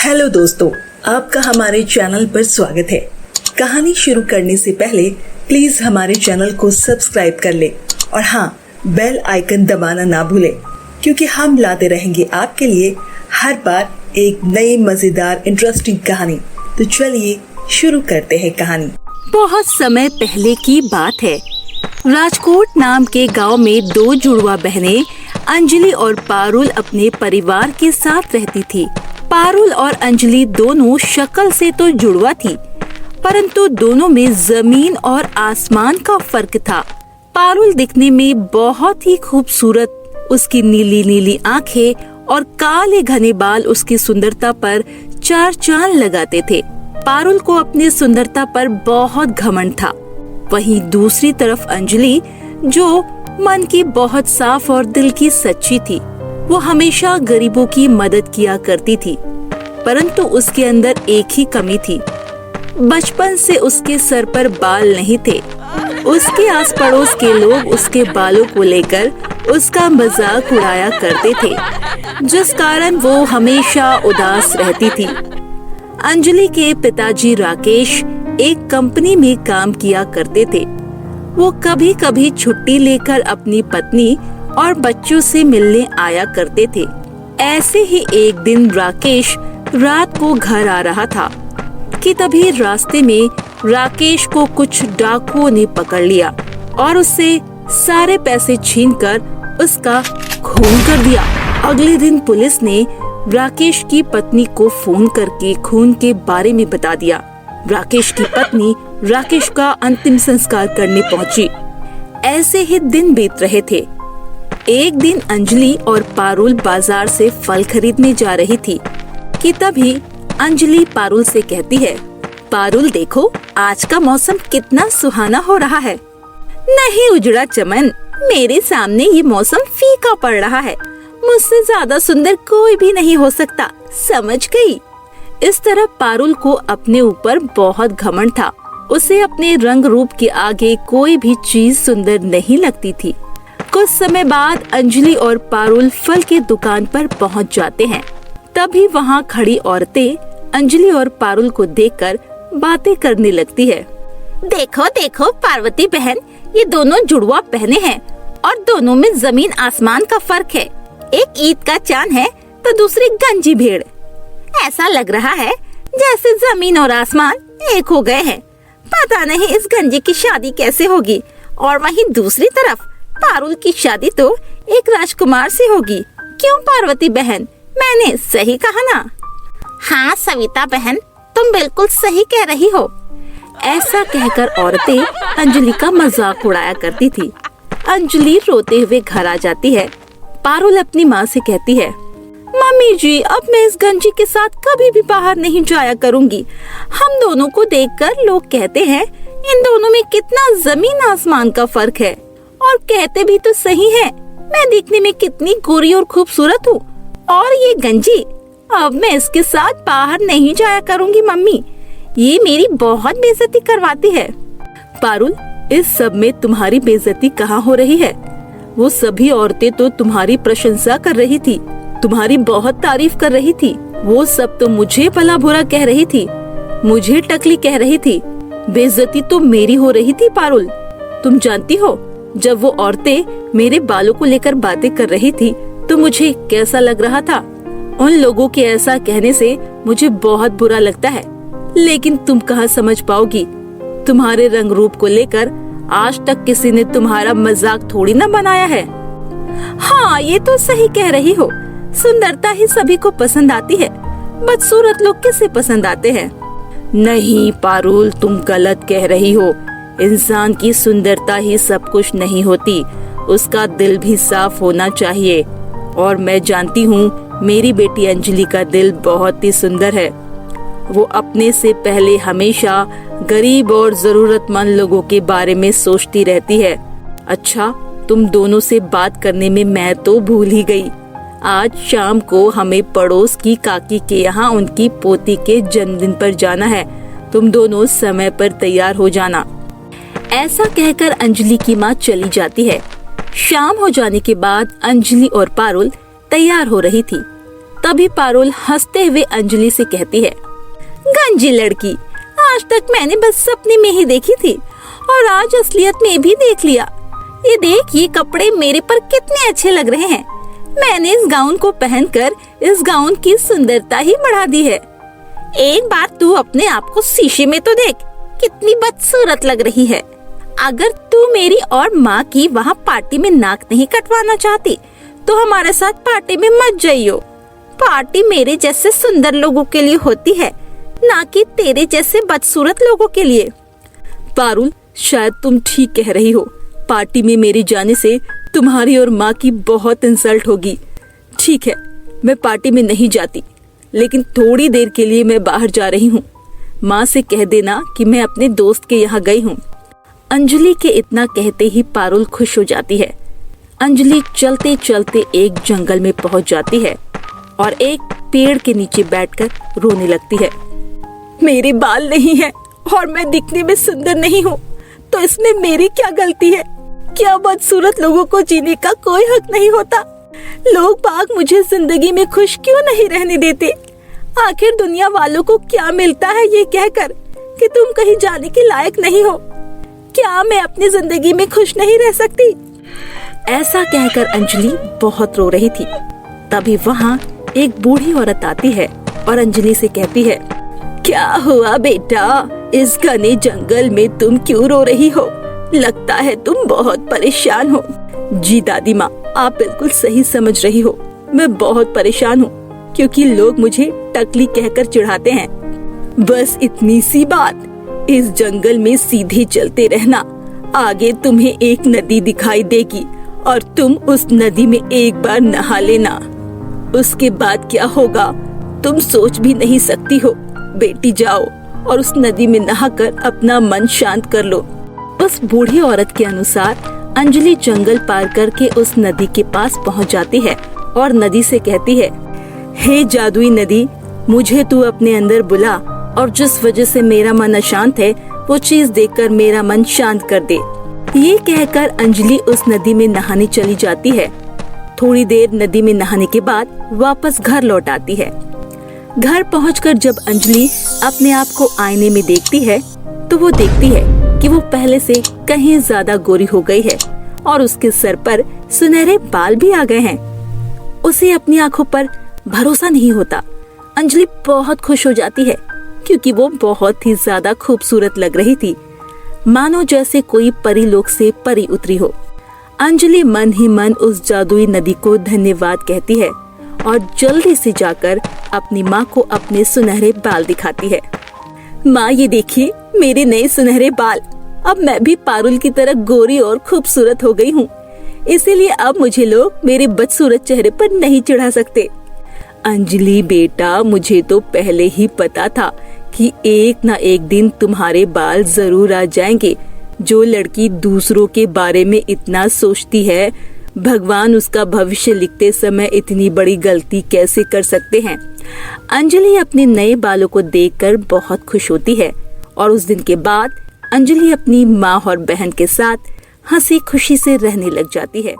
Hello दोस्तों, आपका हमारे चैनल पर स्वागत है। कहानी शुरू करने से पहले प्लीज हमारे चैनल को सब्सक्राइब कर ले और हाँ, बेल आइकन दबाना ना भूले, क्योंकि हम लाते रहेंगे आपके लिए हर बार एक नई मजेदार इंटरेस्टिंग कहानी। तो चलिए शुरू करते हैं कहानी। बहुत समय पहले की बात है। राजकोट नाम के गांव में दो जुड़वा बहनें अंजलि और पारुल अपने परिवार के साथ रहती थी। पारुल और अंजलि दोनों शक्ल से तो जुड़वा थी, परंतु दोनों में जमीन और आसमान का फर्क था। पारुल दिखने में बहुत ही खूबसूरत, उसकी नीली नीली आंखें और काले घने बाल उसकी सुंदरता पर चार चांद लगाते थे। पारुल को अपनी सुंदरता पर बहुत घमंड था। वहीं दूसरी तरफ अंजलि, जो मन की बहुत साफ और दिल की सच्ची थी, वो हमेशा गरीबों की मदद किया करती थी। परंतु उसके अंदर एक ही कमी थी। बचपन से उसके सर पर बाल नहीं थे। उसके आस पड़ोस के लोग उसके बालों को लेकर उसका मजाक उड़ाया करते थे, जिस कारण वो हमेशा उदास रहती थी। अंजलि के पिताजी राकेश एक कंपनी में काम किया करते थे। वो कभी कभी छुट्टी लेकर अपनी पत्नी और बच्चों से मिलने आया करते थे। ऐसे ही एक दिन राकेश रात को घर आ रहा था कि तभी रास्ते में राकेश को कुछ डाकुओं ने पकड़ लिया और उससे सारे पैसे छीनकर उसका खून कर दिया। अगले दिन पुलिस ने राकेश की पत्नी को फोन करके खून के बारे में बता दिया। राकेश की पत्नी राकेश का अंतिम संस्कार करने पहुंची। ऐसे ही दिन बीत रहे थे। एक दिन अंजलि और पारुल बाजार से फल खरीदने जा रही थी कि तभी अंजलि पारुल से कहती है, पारुल देखो, आज का मौसम कितना सुहाना हो रहा है। नहीं उजड़ा चमन, मेरे सामने ये मौसम फीका पड़ रहा है। मुझसे ज्यादा सुंदर कोई भी नहीं हो सकता, समझ गई? इस तरह पारुल को अपने ऊपर बहुत घमंड था। उसे अपने रंग रूप के आगे कोई भी चीज सुंदर नहीं लगती थी। कुछ समय बाद अंजलि और पारुल फल की दुकान पर पहुंच जाते हैं। तभी वहां खड़ी औरतें अंजलि और पारुल को देखकर बातें करने लगती है। देखो देखो पार्वती बहन, ये दोनों जुड़वा बहनें हैं और दोनों में जमीन आसमान का फर्क है। एक ईद का चांद है तो दूसरी गंजी भेड़। ऐसा लग रहा है जैसे जमीन और आसमान एक हो गए हैं। पता नहीं इस गंजी की शादी कैसे होगी। और वहीं दूसरी तरफ पारुल की शादी तो एक राजकुमार से होगी। क्यों पार्वती बहन, मैंने सही कहा ना? हाँ सविता बहन, तुम बिल्कुल सही कह रही हो। ऐसा कहकर औरतें अंजलि का मजाक उड़ाया करती थी। अंजलि रोते हुए घर आ जाती है। पारुल अपनी माँ से कहती है, मम्मी जी, अब मैं इस गंजी के साथ कभी भी बाहर नहीं जाया करूँगी। हम दोनों को देखकर लोग कहते हैं इन दोनों में कितना जमीन आसमान का फर्क है। और कहते भी तो सही है, मैं दिखने में कितनी गोरी और खूबसूरत हूँ। और ये गंजी, अब मैं इसके साथ बाहर नहीं जाया करूँगी मम्मी। ये मेरी बहुत बेइज्जती करवाती है। पारुल, इस सब में तुम्हारी बेइज्जती कहाँ हो रही है? वो सभी औरतें तो तुम्हारी प्रशंसा कर रही थी, तुम्हारी बहुत तारीफ कर रही थी। वो सब तो मुझे भला बुरा कह रही थी, मुझे टकली कह रही थी। बेइज्जती तो मेरी हो रही थी पारुल। तुम जानती हो, जब वो औरतें मेरे बालों को लेकर बातें कर रही थी तो मुझे कैसा लग रहा था? उन लोगों के ऐसा कहने से मुझे बहुत बुरा लगता है, लेकिन तुम कहाँ समझ पाओगी? तुम्हारे रंग रूप को लेकर आज तक किसी ने तुम्हारा मजाक थोड़ी ना बनाया है। हाँ, ये तो सही कह रही हो। सुंदरता ही सभी को पसंद आती है, बदसूरत लोग किसे पसंद आते हैं? नहीं पारुल, तुम गलत कह रही हो। इंसान की सुंदरता ही सब कुछ नहीं होती, उसका दिल भी साफ होना चाहिए। और मैं जानती हूँ मेरी बेटी अंजलि का दिल बहुत ही सुंदर है। वो अपने से पहले हमेशा गरीब और जरूरतमंद लोगों के बारे में सोचती रहती है। अच्छा, तुम दोनों से बात करने में मैं तो भूल ही गई। आज शाम को हमें पड़ोस की काकी के यहाँ उनकी पोती के जन्मदिन पर जाना है। तुम दोनों समय पर तैयार हो जाना। ऐसा कहकर अंजलि की माँ चली जाती है। शाम हो जाने के बाद अंजलि और पारुल तैयार हो रही थी। तभी पारुल हंसते हुए अंजलि से कहती है, गंजी लड़की, आज तक मैंने बस सपने में ही देखी थी और आज असलियत में भी देख लिया। ये देख, ये कपड़े मेरे पर कितने अच्छे लग रहे हैं। मैंने इस गाउन को पहनकर इस गाउन की सुंदरता ही बढ़ा दी है। एक बार तू अपने आप को शीशे में तो देख, कितनी बदसूरत लग रही है। अगर तू मेरी और माँ की वहाँ पार्टी में नाक नहीं कटवाना चाहती तो हमारे साथ पार्टी में मत जाइयो। पार्टी मेरे जैसे सुंदर लोगों के लिए होती है, ना कि तेरे जैसे बदसूरत लोगों के लिए। पारुल, शायद तुम ठीक कह रही हो। पार्टी में मेरे जाने से तुम्हारी और माँ की बहुत इंसल्ट होगी। ठीक है, मैं पार्टी में नहीं जाती, लेकिन थोड़ी देर के लिए मैं बाहर जा रही हूँ। माँ से कह देना कि मैं अपने दोस्त के यहाँ गई हूँ। अंजलि के इतना कहते ही पारुल खुश हो जाती है। अंजलि चलते चलते एक जंगल में पहुँच जाती है और एक पेड़ के नीचे बैठकर रोने लगती है। मेरे बाल नहीं है और मैं दिखने में सुंदर नहीं हूँ, तो इसमें मेरी क्या गलती है? क्या बदसूरत लोगों को जीने का कोई हक नहीं होता? लोग बाग मुझे जिंदगी में खुश क्यों नहीं रहने देते? आखिर दुनिया वालों को क्या मिलता है ये कहकर कि तुम कहीं जाने के लायक नहीं हो? क्या मैं अपनी जिंदगी में खुश नहीं रह सकती? ऐसा कहकर अंजलि बहुत रो रही थी। तभी वहाँ एक बूढ़ी औरत आती है और अंजलि से कहती है, क्या हुआ बेटा, इस घने जंगल में तुम क्यों रो रही हो? लगता है तुम बहुत परेशान हो। जी दादी माँ, आप बिल्कुल सही समझ रही हो। मैं बहुत परेशान हूँ क्योंकि लोग मुझे टकली कहकर चिढ़ाते हैं। बस इतनी सी बात, इस जंगल में सीधे चलते रहना। आगे तुम्हें एक नदी दिखाई देगी और तुम उस नदी में एक बार नहा लेना। उसके बाद क्या होगा तुम सोच भी नहीं सकती हो। बेटी, जाओ और उस नदी में नहाकर अपना मन शांत कर लो। उस बूढ़ी औरत के अनुसार अंजलि जंगल पार करके उस नदी के पास पहुंच जाती है और नदी से कहती है, हे जादुई नदी, मुझे तू अपने अंदर बुला और जिस वजह से मेरा मन अशांत है वो चीज देखकर मेरा मन शांत कर दे। ये कहकर अंजलि उस नदी में नहाने चली जाती है। थोड़ी देर नदी में नहाने के बाद वापस घर लौट आती है। घर पहुंचकर जब अंजलि अपने आप को आईने में देखती है तो वो देखती है कि वो पहले से कहीं ज्यादा गोरी हो गई है और उसके सर पर सुनहरे बाल भी आ गए हैं। उसे अपनी आंखों पर भरोसा नहीं होता। अंजलि बहुत खुश हो जाती है क्योंकि वो बहुत ही ज्यादा खूबसूरत लग रही थी, मानो जैसे कोई परी लोक से परी उतरी हो। अंजलि मन ही मन उस जादुई नदी को धन्यवाद कहती है और जल्दी से जाकर अपनी माँ को अपने सुनहरे बाल दिखाती है। माँ, ये देखिए मेरे नए सुनहरे बाल। अब मैं भी पारुल की तरह गोरी और खूबसूरत हो गई हूँ, इसीलिए अब मुझे लोग मेरे बदसूरत चेहरे पर नहीं चढ़ा सकते। अंजलि बेटा, मुझे तो पहले ही पता था कि एक ना एक दिन तुम्हारे बाल जरूर आ जाएंगे। जो लड़की दूसरों के बारे में इतना सोचती है, भगवान उसका भविष्य लिखते समय इतनी बड़ी गलती कैसे कर सकते हैं। अंजलि अपने नए बालों को देखकर बहुत खुश होती है और उस दिन के बाद अंजलि अपनी माँ और बहन के साथ हंसी खुशी से रहने लग जाती है।